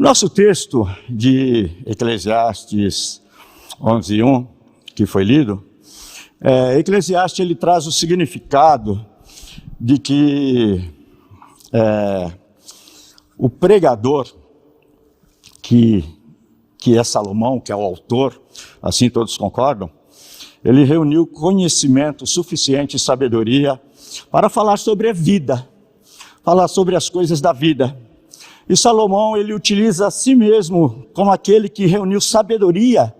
Nosso texto de Eclesiastes 11:1, que foi lido, Eclesiastes ele traz o significado de que o pregador, que é Salomão, que é o autor, assim todos concordam, ele reuniu conhecimento suficiente e sabedoria para falar sobre a vida, falar sobre as coisas da vida. E Salomão, ele utiliza a si mesmo como aquele que reuniu sabedoria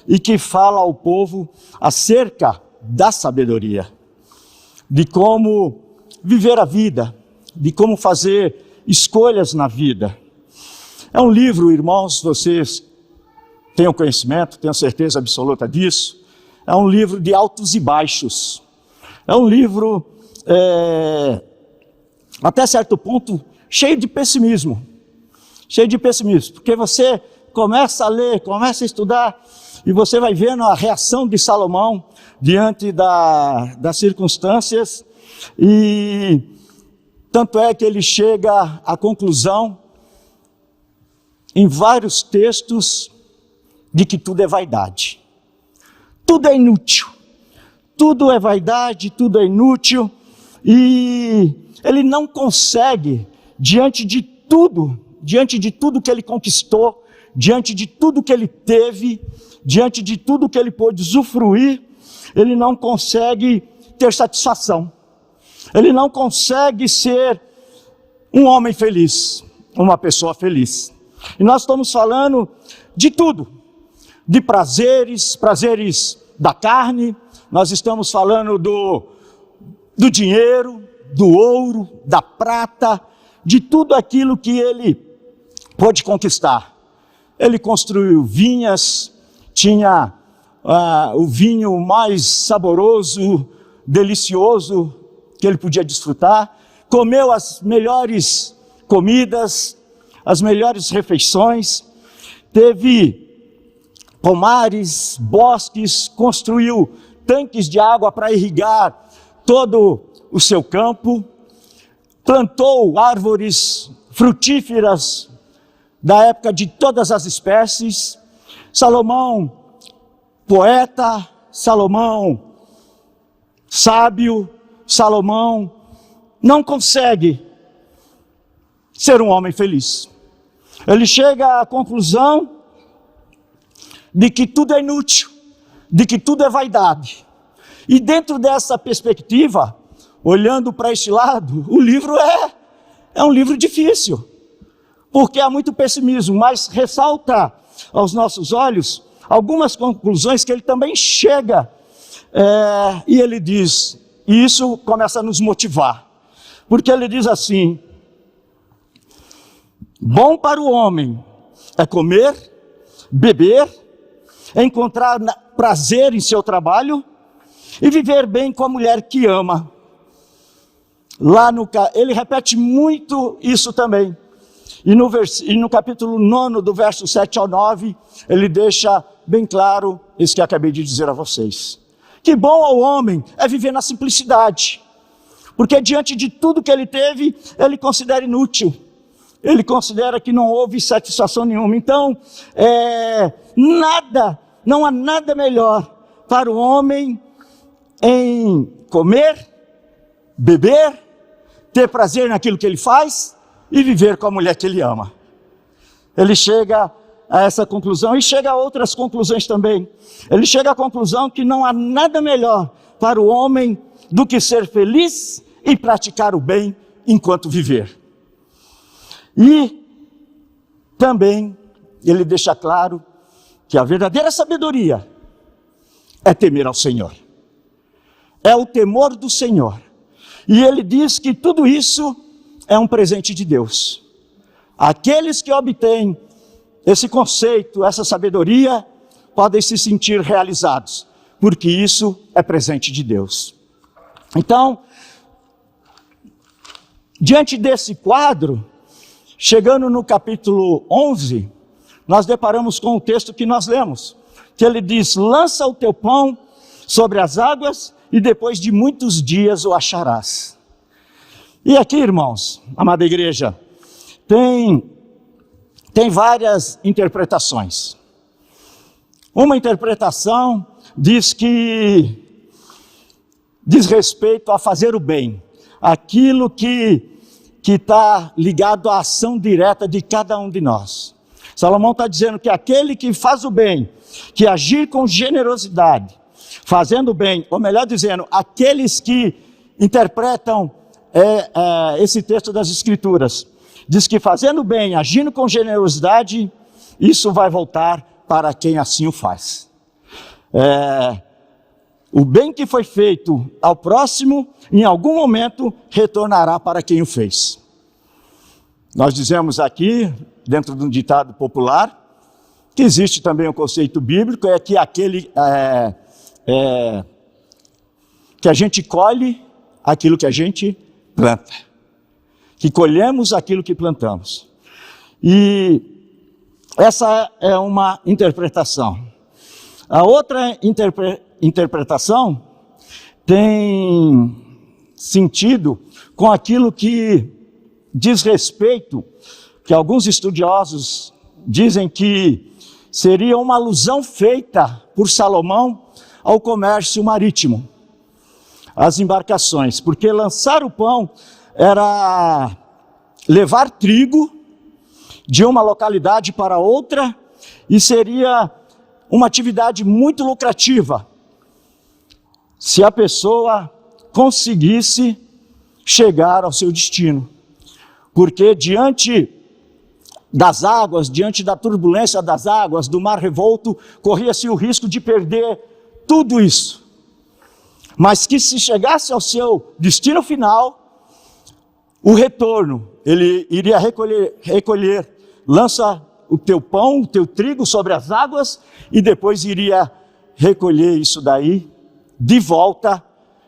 e que fala ao povo acerca da sabedoria, de como viver a vida, de como fazer escolhas na vida. É um livro, irmãos, vocês têm o conhecimento, tenho certeza absoluta disso, é um livro de altos e baixos, é um livro, até certo ponto, cheio de pessimismo, porque você começa a ler, começa a estudar, e você vai vendo a reação de Salomão diante das circunstâncias, e tanto é que ele chega à conclusão, em vários textos, de que tudo é vaidade. Tudo é inútil. Tudo é vaidade, tudo é inútil. E ele não consegue, diante de tudo que ele conquistou, diante de tudo que ele teve, diante de tudo que ele pôde usufruir, ele não consegue ter satisfação. Ele não consegue ser um homem feliz, uma pessoa feliz. E nós estamos falando de tudo, de prazeres da carne, nós estamos falando do dinheiro, do ouro, da prata, de tudo aquilo que ele pôde conquistar. Ele construiu vinhas, tinha o vinho mais saboroso, delicioso que ele podia desfrutar, comeu as melhores comidas, as melhores refeições, teve pomares, bosques, construiu tanques de água para irrigar todo o seu campo, plantou árvores frutíferas da época de todas as espécies. Salomão, poeta, Salomão, sábio, Salomão, não consegue ser um homem feliz. Ele chega à conclusão de que tudo é inútil, de que tudo é vaidade. E dentro dessa perspectiva, olhando para este lado, o livro é um livro difícil, porque há muito pessimismo, mas ressalta aos nossos olhos algumas conclusões que ele também chega, e ele diz, e isso começa a nos motivar, porque ele diz assim: bom para o homem é comer, beber, encontrar prazer em seu trabalho e viver bem com a mulher que ama. Ele repete muito isso também. E no capítulo 9, do verso 7 ao 9, ele deixa bem claro isso que acabei de dizer a vocês. Que bom ao homem é viver na simplicidade, porque diante de tudo que ele teve, ele considera inútil. Ele considera que não houve satisfação nenhuma. Então, não há nada melhor para o homem em comer, beber, ter prazer naquilo que ele faz e viver com a mulher que ele ama. Ele chega a essa conclusão e chega a outras conclusões também. Ele chega à conclusão que não há nada melhor para o homem do que ser feliz e praticar o bem enquanto viver. E também ele deixa claro que a verdadeira sabedoria é temer ao Senhor. É o temor do Senhor. E ele diz que tudo isso é um presente de Deus. Aqueles que obtêm esse conceito, essa sabedoria, podem se sentir realizados, porque isso é presente de Deus. Então, diante desse quadro, chegando no capítulo 11, nós deparamos com o texto que nós lemos, que ele diz: lança o teu pão sobre as águas e depois de muitos dias o acharás. E aqui, irmãos, amada igreja, tem tem várias interpretações. Uma interpretação diz que diz respeito a fazer o bem, aquilo que está ligado à ação direta de cada um de nós. Salomão está dizendo que aquele que faz o bem, que agir com generosidade, fazendo o bem, ou melhor dizendo, aqueles que interpretam esse texto das Escrituras, diz que fazendo o bem, agindo com generosidade, isso vai voltar para quem assim o faz. O bem que foi feito ao próximo, em algum momento, retornará para quem o fez. Nós dizemos aqui, dentro de um ditado popular, que existe também um conceito bíblico, é que que a gente colhe aquilo que a gente planta. Que colhemos aquilo que plantamos. E essa é uma interpretação. A outra interpretação tem sentido com aquilo que diz respeito, que alguns estudiosos dizem que seria uma alusão feita por Salomão ao comércio marítimo, às embarcações, porque lançar o pão era levar trigo de uma localidade para outra e seria uma atividade muito lucrativa se a pessoa conseguisse chegar ao seu destino. Porque diante das águas, diante da turbulência das águas, do mar revolto, corria-se o risco de perder tudo isso. Mas que se chegasse ao seu destino final, o retorno, ele iria recolher, lança o teu pão, o teu trigo sobre as águas e depois iria recolher isso daí de volta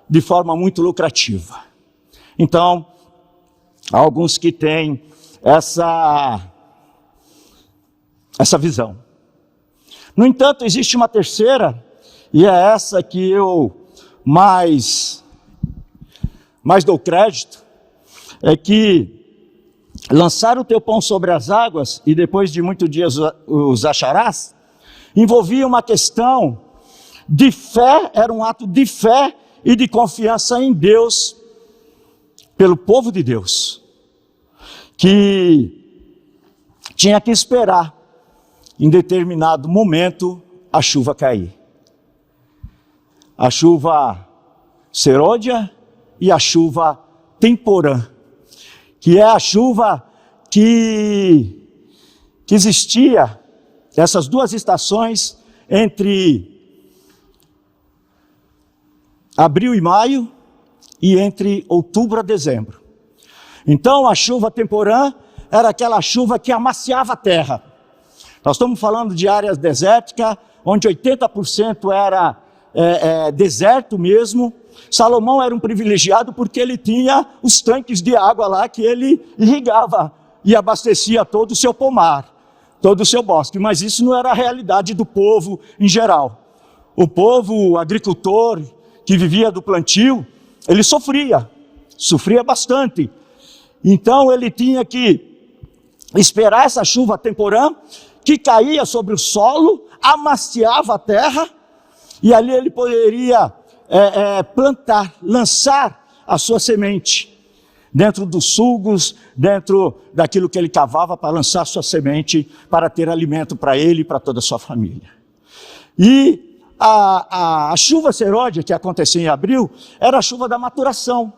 de forma muito lucrativa. Então, há alguns que têm essa visão. No entanto, existe uma terceira, e é essa que eu mais dou crédito, é que lançar o teu pão sobre as águas e depois de muitos dias os acharás, envolvia uma questão de fé, era um ato de fé e de confiança em Deus, pelo povo de Deus, que tinha que esperar em determinado momento a chuva cair. A chuva serôdia e a chuva temporã, que é a chuva que existia, essas duas estações entre abril e maio e entre outubro a dezembro. Então a chuva temporã era aquela chuva que amaciava a terra. Nós estamos falando de áreas desérticas, onde 80% era deserto mesmo. Salomão era um privilegiado porque ele tinha os tanques de água lá que ele irrigava e abastecia todo o seu pomar, todo o seu bosque. Mas isso não era a realidade do povo em geral. O povo agricultor que vivia do plantio, ele sofria bastante. Então ele tinha que esperar essa chuva temporã que caía sobre o solo, amaciava a terra, e ali ele poderia plantar, lançar a sua semente dentro dos sulgos, dentro daquilo que ele cavava para lançar a sua semente, para ter alimento para ele e para toda a sua família. E a chuva serôdia que acontecia em abril era a chuva da maturação,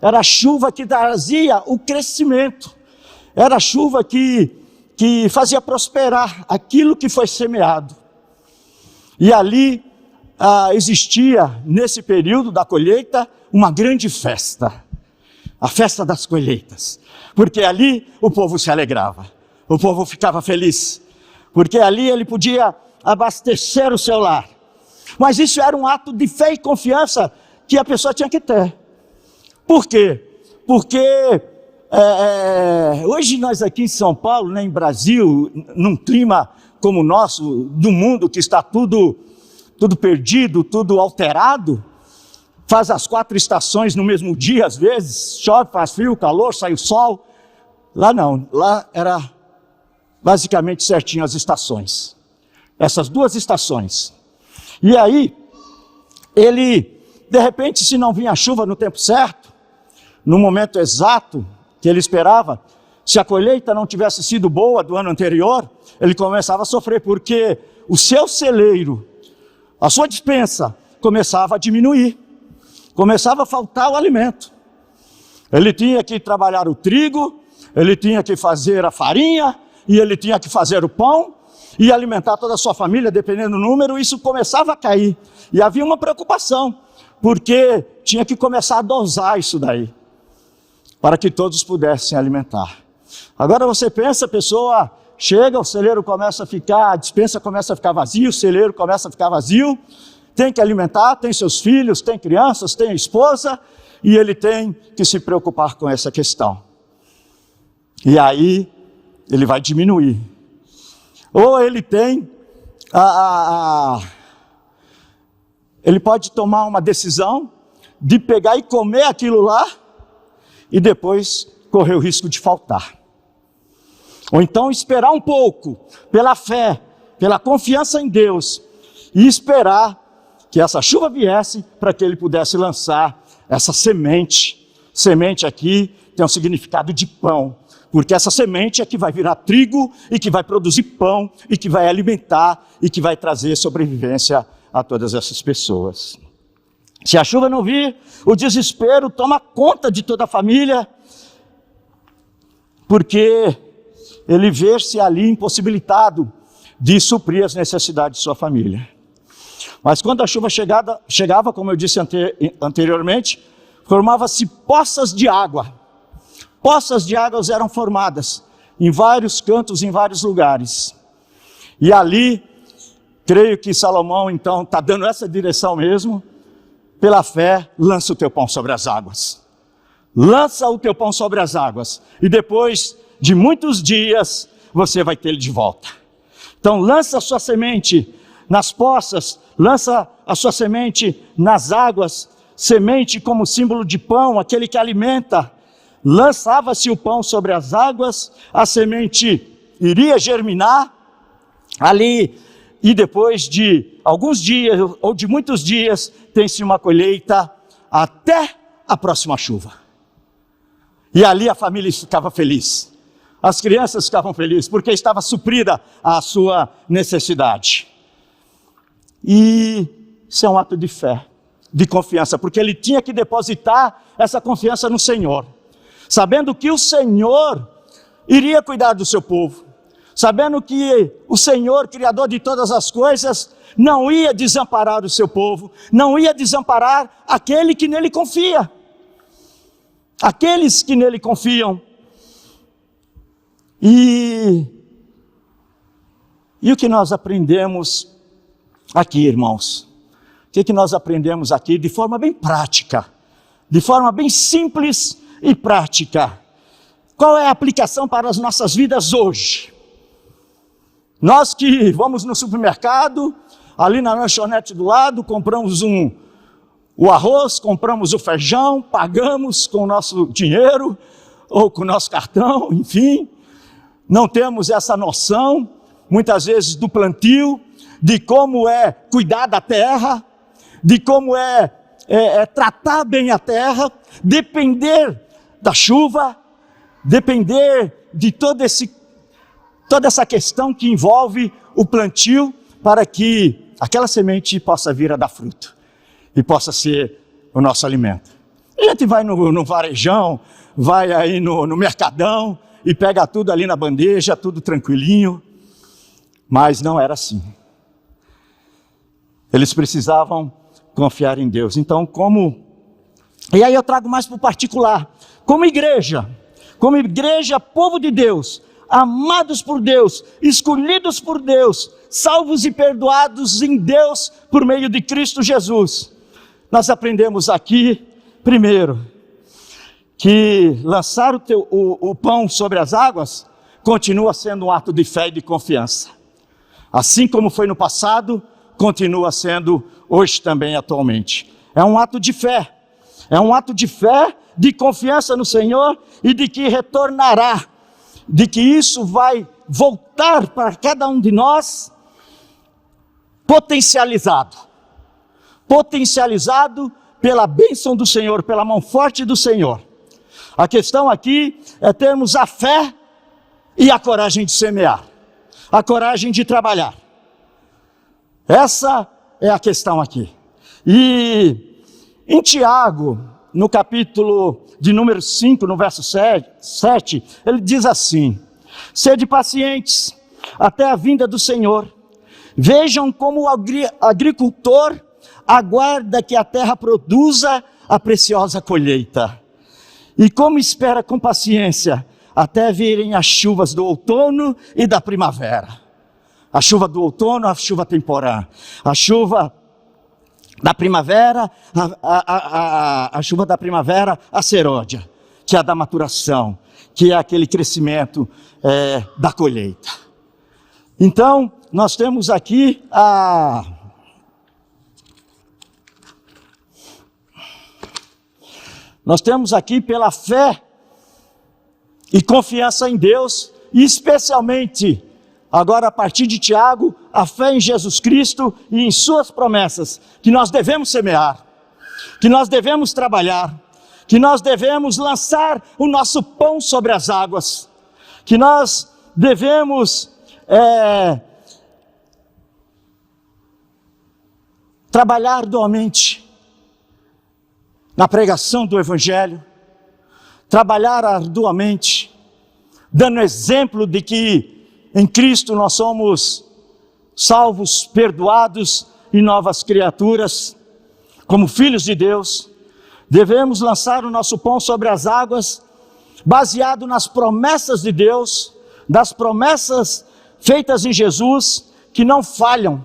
era a chuva que trazia o crescimento, era a chuva que fazia prosperar aquilo que foi semeado. E ali existia, nesse período da colheita, uma grande festa, a festa das colheitas, porque ali o povo se alegrava, o povo ficava feliz, porque ali ele podia abastecer o seu lar. Mas isso era um ato de fé e confiança que a pessoa tinha que ter. Por quê? Porque hoje nós aqui em São Paulo, né, em Brasil, num clima como o nosso, do mundo que está tudo perdido, tudo alterado, faz as 4 estações no mesmo dia às vezes, chove, faz frio, calor, sai o sol. Lá não, lá era basicamente certinho as estações. Essas 2 estações. E aí, ele, de repente, se não vinha a chuva no tempo certo, no momento exato que ele esperava, se a colheita não tivesse sido boa do ano anterior, ele começava a sofrer, porque o seu celeiro, a sua despensa, começava a diminuir, começava a faltar o alimento. Ele tinha que trabalhar o trigo, ele tinha que fazer a farinha, e ele tinha que fazer o pão, e alimentar toda a sua família, dependendo do número, isso começava a cair. E havia uma preocupação, porque tinha que começar a dosar isso daí, para que todos pudessem alimentar. Agora você pensa, a pessoa chega, o celeiro começa a ficar, a despensa começa a ficar vazia, o celeiro começa a ficar vazio, tem que alimentar, tem seus filhos, tem crianças, tem a esposa, e ele tem que se preocupar com essa questão. E aí, ele vai diminuir. Ou ele tem, ele pode tomar uma decisão de pegar e comer aquilo lá, e depois correr o risco de faltar. Ou então esperar um pouco, pela fé, pela confiança em Deus, e esperar que essa chuva viesse para que ele pudesse lançar essa semente. Semente aqui tem um significado de pão, porque essa semente é que vai virar trigo e que vai produzir pão e que vai alimentar e que vai trazer sobrevivência a todas essas pessoas. Se a chuva não vir, o desespero toma conta de toda a família, porque ele vê-se ali impossibilitado de suprir as necessidades de sua família. Mas quando a chuva chegava, como eu disse anteriormente, formava-se poças de água. Poças de águas eram formadas em vários cantos, em vários lugares. E ali, creio que Salomão então está dando essa direção mesmo. Pela fé, lança o teu pão sobre as águas. Lança o teu pão sobre as águas. E depois de muitos dias, você vai ter ele de volta. Então lança a sua semente nas poças, lança a sua semente nas águas. Semente como símbolo de pão, aquele que alimenta. Lançava-se o pão sobre as águas, a semente iria germinar ali, e depois de alguns dias, ou de muitos dias, tem-se uma colheita até a próxima chuva. E ali a família ficava feliz, as crianças ficavam felizes, porque estava suprida a sua necessidade. E isso é um ato de fé, de confiança, porque ele tinha que depositar essa confiança no Senhor, sabendo que o Senhor iria cuidar do seu povo, sabendo que o Senhor, Criador de todas as coisas, não ia desamparar o seu povo, não ia desamparar aquele que nele confia, aqueles que nele confiam. E o que nós aprendemos aqui, irmãos? O que nós aprendemos aqui de forma bem prática, de forma bem simples e prática? Qual é a aplicação para as nossas vidas hoje? Nós que vamos no supermercado, ali na lanchonete do lado, compramos o arroz, compramos o feijão, pagamos com o nosso dinheiro, ou com o nosso cartão, enfim. Não temos essa noção, muitas vezes, do plantio, de como é cuidar da terra, de como é tratar bem a terra, depender da chuva, depender de toda essa questão que envolve o plantio, para que aquela semente possa vir a dar fruto e possa ser o nosso alimento. A gente vai no varejão, vai aí no mercadão e pega tudo ali na bandeja, tudo tranquilinho, mas não era assim. Eles precisavam confiar em Deus. Então, e aí eu trago mais para o particular, como igreja, povo de Deus, amados por Deus, escolhidos por Deus, salvos e perdoados em Deus por meio de Cristo Jesus. Nós aprendemos aqui, primeiro, que lançar o pão sobre as águas continua sendo um ato de fé e de confiança. Assim como foi no passado, continua sendo hoje também atualmente. É um ato de fé, de confiança no Senhor e de que retornará, de que isso vai voltar para cada um de nós potencializado pela bênção do Senhor, pela mão forte do Senhor. A questão aqui é termos a fé e a coragem de semear, a coragem de trabalhar. Essa é a questão aqui. E em Tiago, no capítulo de número 5, no verso 7, ele diz assim: sede pacientes até a vinda do Senhor. Vejam como o agricultor aguarda que a terra produza a preciosa colheita. E como espera com paciência até virem as chuvas do outono e da primavera. A chuva do outono, a chuva temporã. A chuva da primavera, a chuva da primavera, a serôdia, que é a da maturação, que é aquele crescimento da colheita. Então, nós temos aqui pela fé e confiança em Deus, e especialmente, agora a partir de Tiago, a fé em Jesus Cristo e em suas promessas, que nós devemos semear, que nós devemos trabalhar, que nós devemos lançar o nosso pão sobre as águas, que nós devemos trabalhar arduamente na pregação do Evangelho, trabalhar arduamente, dando exemplo de que em Cristo nós somos salvos, perdoados e novas criaturas, como filhos de Deus. Devemos lançar o nosso pão sobre as águas, baseado nas promessas de Deus, das promessas feitas em Jesus, que não falham.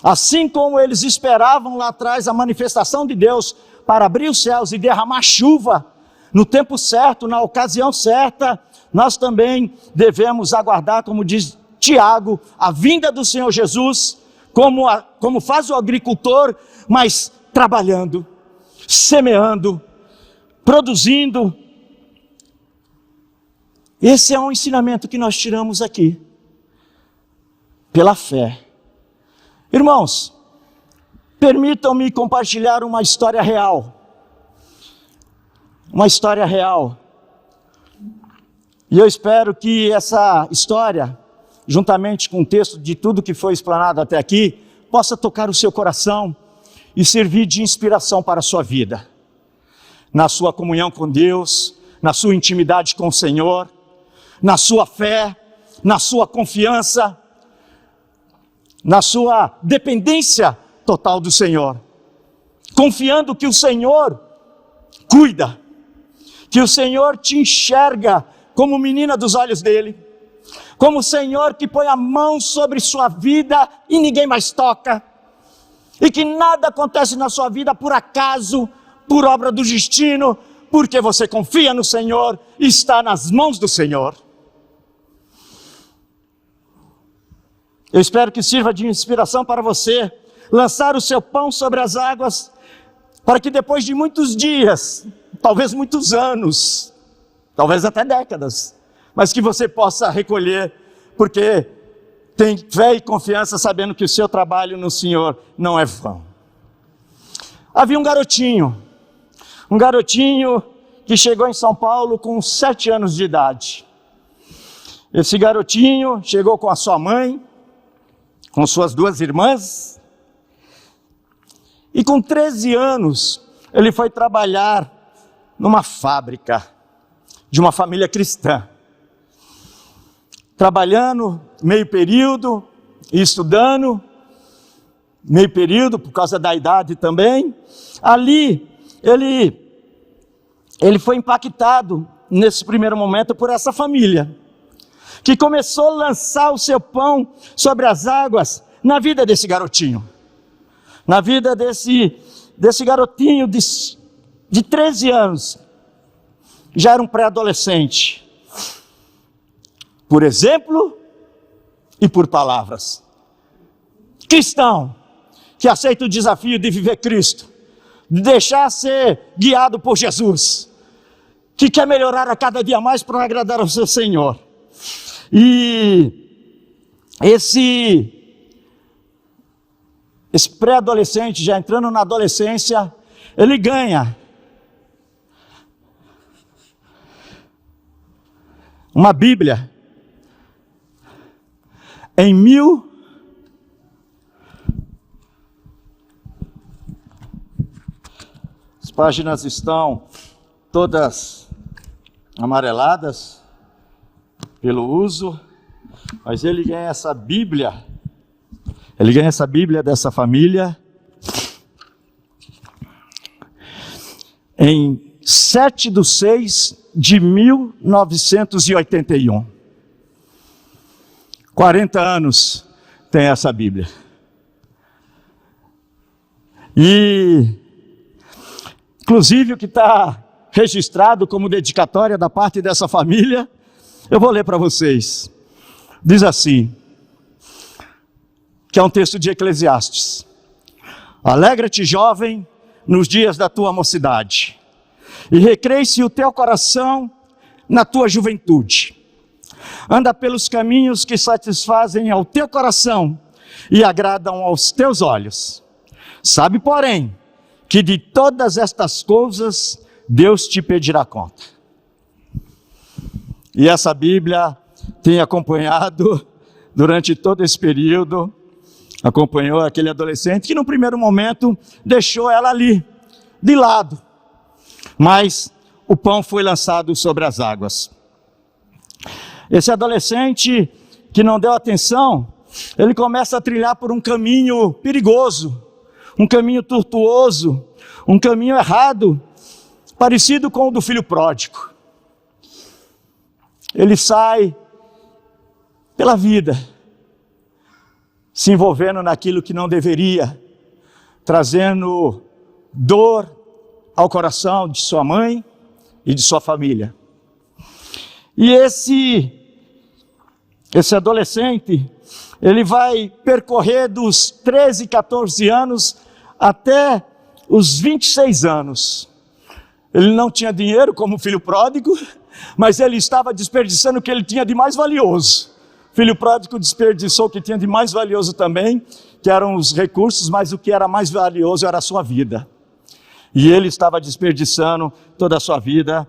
Assim como eles esperavam lá atrás a manifestação de Deus para abrir os céus e derramar chuva no tempo certo, na ocasião certa, nós também devemos aguardar, como diz Tiago, a vinda do Senhor Jesus, como faz o agricultor, mas trabalhando, semeando, produzindo. Esse é um ensinamento que nós tiramos aqui, pela fé. Irmãos, permitam-me compartilhar uma história real. Uma história real. E eu espero que essa história, juntamente com o texto de tudo que foi explanado até aqui, possa tocar o seu coração e servir de inspiração para a sua vida. Na sua comunhão com Deus, na sua intimidade com o Senhor, na sua fé, na sua confiança, na sua dependência total do Senhor, confiando que o Senhor cuida, que o Senhor te enxerga como menina dos olhos dele, como o Senhor que põe a mão sobre sua vida e ninguém mais toca, e que nada acontece na sua vida por acaso, por obra do destino, porque você confia no Senhor e está nas mãos do Senhor. Eu espero que sirva de inspiração para você lançar o seu pão sobre as águas, para que depois de muitos dias, talvez muitos anos, talvez até décadas, mas que você possa recolher, porque tem fé e confiança sabendo que o seu trabalho no Senhor não é vão. Havia um garotinho que chegou em São Paulo com 7 anos de idade. Esse garotinho chegou com a sua mãe, com suas 2 irmãs, e com 13 anos ele foi trabalhar numa fábrica de uma família cristã, trabalhando meio período e estudando meio período por causa da idade também. Ali ele foi impactado nesse primeiro momento por essa família, que começou a lançar o seu pão sobre as águas na vida desse garotinho. Na vida desse garotinho de 13 anos. Já era um pré-adolescente. Por exemplo e por palavras. Cristão, que aceita o desafio de viver Cristo, de deixar ser guiado por Jesus, que quer melhorar a cada dia mais para agradar ao seu Senhor. E esse pré-adolescente, já entrando na adolescência, ele ganha uma Bíblia em As páginas estão todas amareladas pelo uso, mas ele ganha essa Bíblia. Ele ganha essa Bíblia dessa família em 7/6/1981. 40 anos tem essa Bíblia. E, inclusive, o que está registrado como dedicatória da parte dessa família, eu vou ler para vocês. Diz assim, que é um texto de Eclesiastes: alegra-te, jovem, nos dias da tua mocidade, e recreie-se o teu coração na tua juventude. Anda pelos caminhos que satisfazem ao teu coração e agradam aos teus olhos. Sabe, porém, que de todas estas coisas Deus te pedirá conta. E essa Bíblia tem acompanhado durante todo esse período, acompanhou aquele adolescente que no primeiro momento deixou ela ali, de lado. Mas o pão foi lançado sobre as águas. Esse adolescente que não deu atenção, ele começa a trilhar por um caminho perigoso, um caminho tortuoso, um caminho errado, parecido com o do filho pródigo. Ele sai pela vida, se envolvendo naquilo que não deveria, trazendo dor ao coração de sua mãe e de sua família. E esse adolescente, ele vai percorrer dos 13, 14 anos até os 26 anos. Ele não tinha dinheiro como filho pródigo, mas ele estava desperdiçando o que ele tinha de mais valioso. Filho pródigo desperdiçou o que tinha de mais valioso também, que eram os recursos, mas o que era mais valioso era a sua vida. E ele estava desperdiçando toda a sua vida,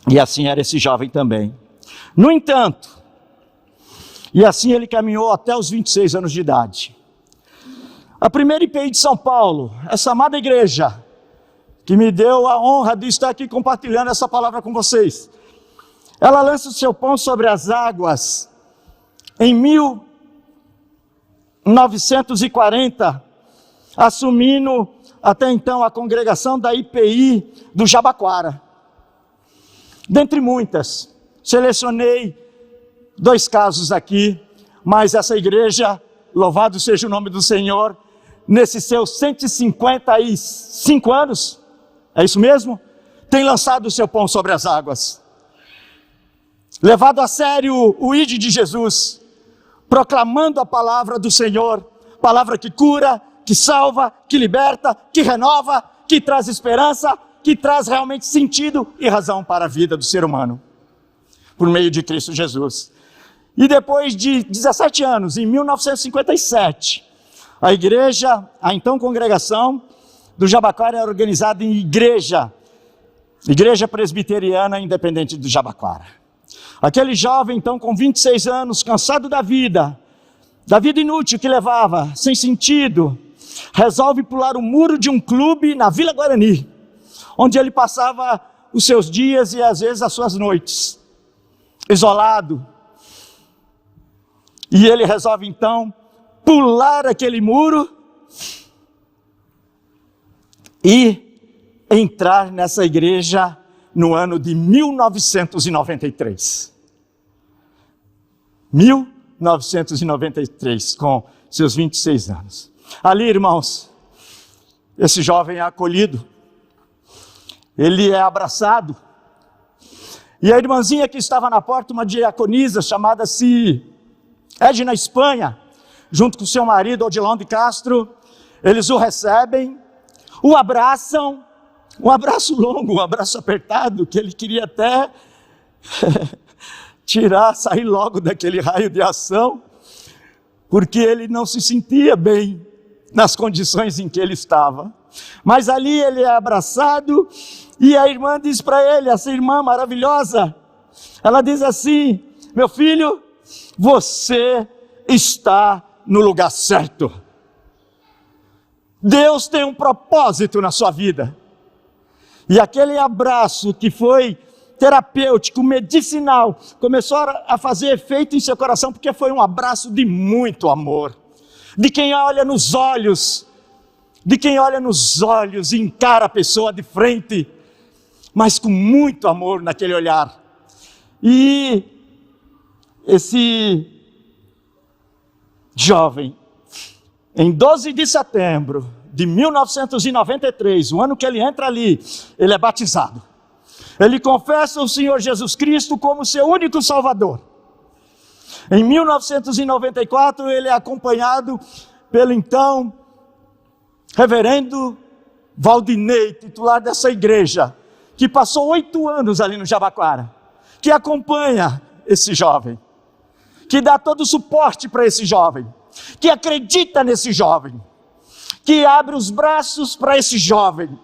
e assim era esse jovem também. No entanto, e assim ele caminhou até os 26 anos de idade. A primeira IPI de São Paulo, essa amada igreja, que me deu a honra de estar aqui compartilhando essa palavra com vocês, ela lança o seu pão sobre as águas em 1940, assumindo até então a congregação da IPI do Jabaquara. Dentre muitas, selecionei 2 casos aqui, mas essa igreja, louvado seja o nome do Senhor, nesses seus 155 anos, é isso mesmo? Tem lançado o seu pão sobre as águas. Levado a sério o ide de Jesus, proclamando a palavra do Senhor, palavra que cura, que salva, que liberta, que renova, que traz esperança, que traz realmente sentido e razão para a vida do ser humano, por meio de Cristo Jesus. E depois de 17 anos, em 1957, a igreja, a então congregação do Jabaquara era organizada em Igreja Presbiteriana Independente do Jabaquara. Aquele jovem, então, com 26 anos, cansado da vida inútil que levava, sem sentido, resolve pular o muro de um clube na Vila Guarani, onde ele passava os seus dias e às vezes as suas noites, isolado. E ele resolve então pular aquele muro e entrar nessa igreja no ano de 1993. 1993, com seus 26 anos. Ali, irmãos, esse jovem é acolhido, ele é abraçado, e a irmãzinha que estava na porta, uma diaconisa chamada-se Edna Espanha, junto com seu marido Odilon de Castro, eles o recebem, o abraçam, um abraço longo, um abraço apertado, que ele queria até sair logo daquele raio de ação, porque ele não se sentia bem nas condições em que ele estava. Mas ali ele é abraçado, e a irmã diz para ele, essa irmã maravilhosa, ela diz assim: meu filho, você está no lugar certo. Deus tem um propósito na sua vida. E aquele abraço que foi terapêutico, medicinal, começou a fazer efeito em seu coração, porque foi um abraço de muito amor, de quem olha nos olhos, e encara a pessoa de frente, mas com muito amor naquele olhar. E esse jovem, em 12 de setembro de 1993, o ano que ele entra ali, ele é batizado. Ele confessa o Senhor Jesus Cristo como seu único Salvador. Em 1994, ele é acompanhado pelo então reverendo Valdinei, titular dessa igreja, que passou 8 anos ali no Jabaquara, que acompanha esse jovem, que dá todo o suporte para esse jovem, que acredita nesse jovem, que abre os braços para esse jovem.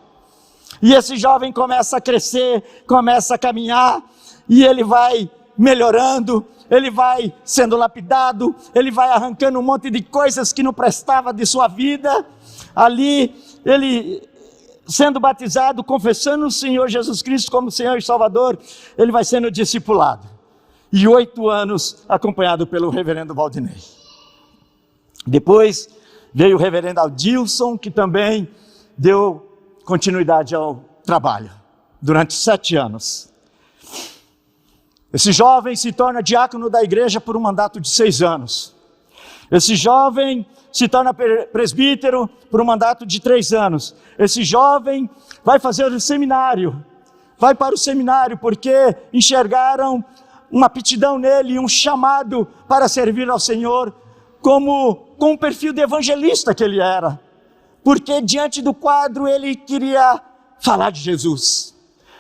E esse jovem começa a crescer, começa a caminhar, e ele vai melhorando, ele vai sendo lapidado, ele vai arrancando um monte de coisas que não prestava de sua vida. Ali, ele sendo batizado, confessando o Senhor Jesus Cristo como Senhor e Salvador, ele vai sendo discipulado. E 8 anos acompanhado pelo reverendo Valdinei. Depois veio o reverendo Adilson, que também deu continuidade ao trabalho, durante 7 anos. Esse jovem se torna diácono da igreja por um mandato de 6 anos. Esse jovem se torna presbítero por um mandato de 3 anos. Esse jovem vai fazer o seminário, vai para o seminário porque enxergaram uma aptidão nele, um chamado para servir ao Senhor, com o perfil de evangelista que ele era. Porque diante do quadro ele queria falar de Jesus.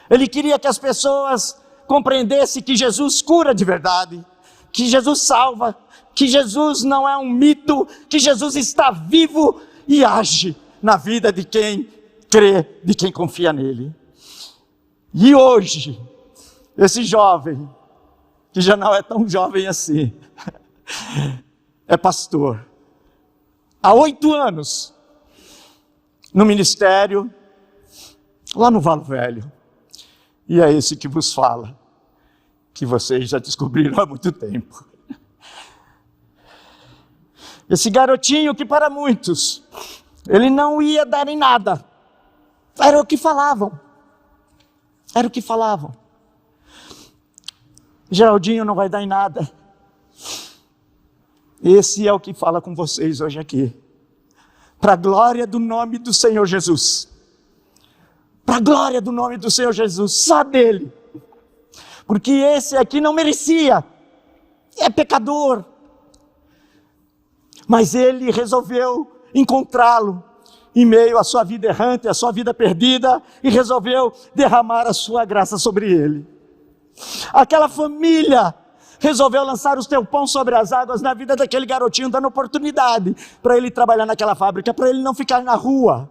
Ele queria que as pessoas compreendessem que Jesus cura de verdade, que Jesus salva, que Jesus não é um mito, que Jesus está vivo e age na vida de quem crê, de quem confia nele. E hoje, esse jovem, que já não é tão jovem assim, é pastor. Há 8 anos, no ministério, lá no Valo Velho. E é esse que vos fala, que vocês já descobriram há muito tempo. Esse garotinho que para muitos, ele não ia dar em nada. Era o que falavam. Era o que falavam. Geraldinho não vai dar em nada. Esse é o que fala com vocês hoje aqui. Para a glória do nome do Senhor Jesus. Para a glória do nome do Senhor Jesus. Só dele. Porque esse aqui não merecia. É pecador. Mas ele resolveu encontrá-lo em meio à sua vida errante, à sua vida perdida, e resolveu derramar a sua graça sobre ele. Aquela família resolveu lançar o seu pão sobre as águas na vida daquele garotinho, dando oportunidade para ele trabalhar naquela fábrica, para ele não ficar na rua,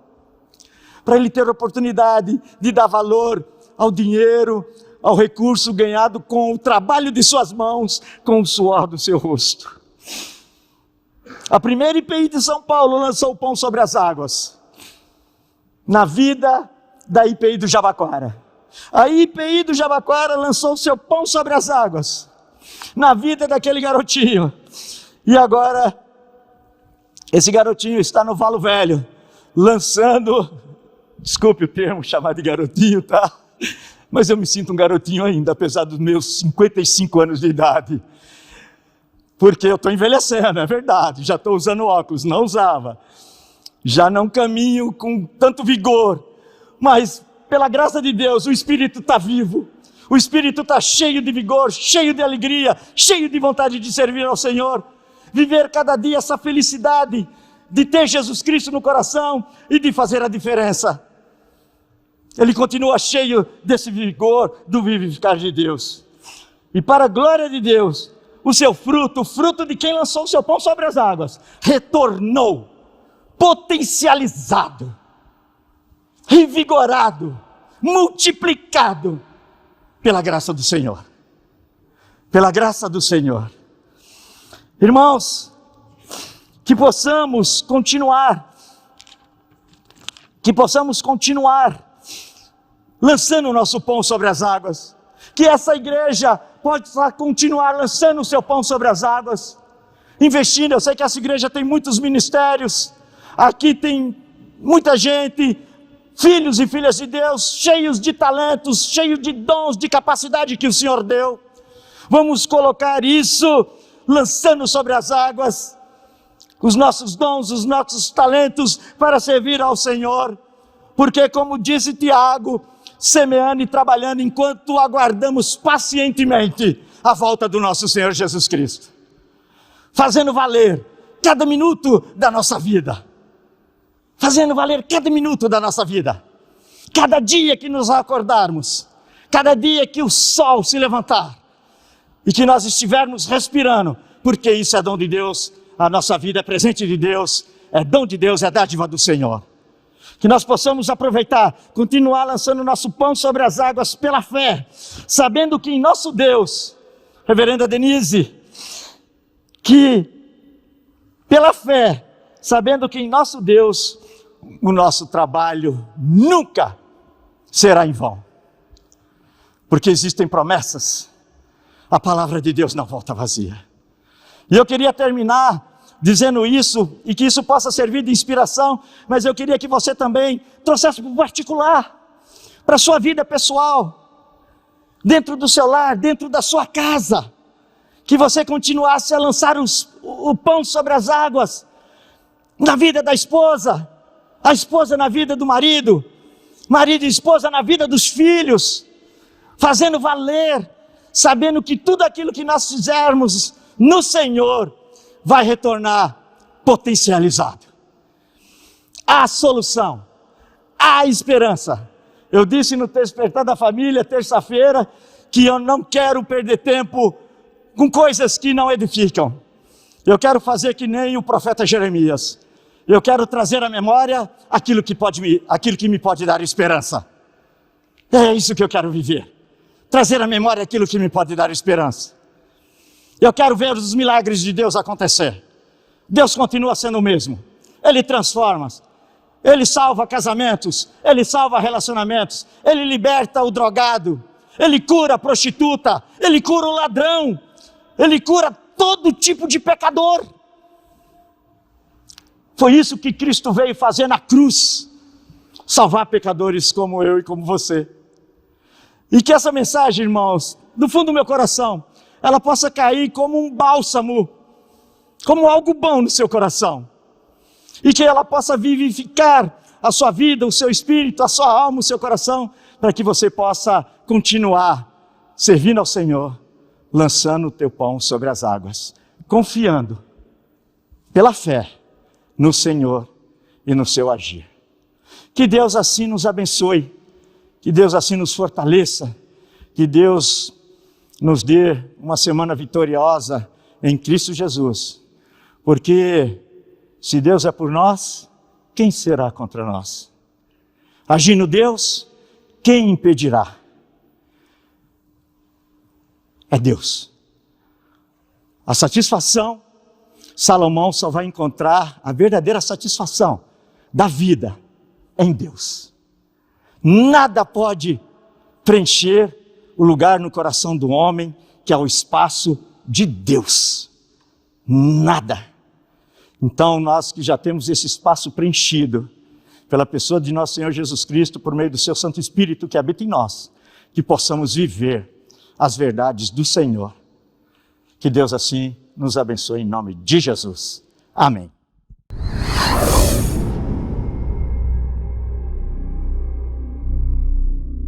para ele ter oportunidade de dar valor ao dinheiro, ao recurso ganhado com o trabalho de suas mãos, com o suor do seu rosto. A primeira IPI de São Paulo lançou o pão sobre as águas, na vida da IPI do Jabaquara. A IPI do Jabaquara lançou o seu pão sobre as águas, na vida daquele garotinho. E agora, esse garotinho está no Valo Velho, lançando, desculpe o termo, chamar de garotinho, tá? Mas eu me sinto um garotinho ainda, apesar dos meus 55 anos de idade. Porque eu estou envelhecendo, é verdade, já estou usando óculos, não usava. Já não caminho com tanto vigor, mas pela graça de Deus, o Espírito está vivo. O Espírito está cheio de vigor, cheio de alegria, cheio de vontade de servir ao Senhor. Viver cada dia essa felicidade de ter Jesus Cristo no coração e de fazer a diferença. Ele continua cheio desse vigor do vivificar de Deus. e para a glória de Deus, o seu fruto, o fruto de quem lançou o seu pão sobre as águas, retornou, potencializado, revigorado, multiplicado, pela graça do Senhor. Pela graça do Senhor. Irmãos, que possamos continuar lançando o nosso pão sobre as águas, que essa igreja possa continuar lançando o seu pão sobre as águas, investindo. Eu sei que essa igreja tem muitos ministérios, aqui tem muita gente, filhos e filhas de Deus, cheios de talentos, cheios de dons, de capacidade que o Senhor deu. Vamos colocar isso, lançando sobre as águas, os nossos dons, os nossos talentos, para servir ao Senhor, porque como disse Tiago, semeando e trabalhando, enquanto aguardamos pacientemente a volta do nosso Senhor Jesus Cristo, fazendo valer cada minuto da nossa vida, fazendo valer cada minuto da nossa vida, cada dia que nos acordarmos, cada dia que o sol se levantar, e que nós estivermos respirando, porque isso é dom de Deus, a nossa vida é presente de Deus, é dom de Deus, é dádiva do Senhor. Que nós possamos aproveitar, continuar lançando nosso pão sobre as águas pela fé, sabendo que em nosso Deus, reverenda Denise, que pela fé, sabendo que em nosso Deus, o nosso trabalho nunca será em vão, porque existem promessas. A palavra de Deus não volta vazia. E eu queria terminar dizendo isso, e que isso possa servir de inspiração, mas eu queria que você também trouxesse para o particular, para a sua vida pessoal, dentro do seu lar, dentro da sua casa, que você continuasse a lançar o pão sobre as águas, na vida da esposa, a esposa na vida do marido, marido e esposa na vida dos filhos, fazendo valer, sabendo que tudo aquilo que nós fizermos no Senhor vai retornar potencializado. Há solução, há esperança. Eu disse no Despertar da Família, terça-feira, que eu não quero perder tempo com coisas que não edificam. Eu quero fazer que nem o profeta Jeremias. Eu quero trazer à memória aquilo que me pode dar esperança. É isso que eu quero viver. Trazer à memória aquilo que me pode dar esperança. Eu quero ver os milagres de Deus acontecer. Deus continua sendo o mesmo. Ele transforma. Ele salva casamentos. Ele salva relacionamentos. Ele liberta o drogado. Ele cura a prostituta. Ele cura o ladrão. Ele cura todo tipo de pecador. Foi isso que Cristo veio fazer na cruz. Salvar pecadores como eu e como você. E que essa mensagem, irmãos, do fundo do meu coração, ela possa cair como um bálsamo, como algo bom no seu coração. E que ela possa vivificar a sua vida, o seu espírito, a sua alma, o seu coração, para que você possa continuar servindo ao Senhor, lançando o teu pão sobre as águas, confiando, pela fé, no Senhor e no seu agir. Que Deus assim nos abençoe. Que Deus assim nos fortaleça, que Deus nos dê uma semana vitoriosa em Cristo Jesus, porque se Deus é por nós, quem será contra nós? Agindo Deus, quem impedirá? É Deus. A satisfação, Salomão só vai encontrar a verdadeira satisfação da vida em Deus. Nada pode preencher o lugar no coração do homem, que é o espaço de Deus. Nada. Então nós que já temos esse espaço preenchido, pela pessoa de nosso Senhor Jesus Cristo, por meio do seu Santo Espírito que habita em nós, que possamos viver as verdades do Senhor. Que Deus assim nos abençoe em nome de Jesus. Amém.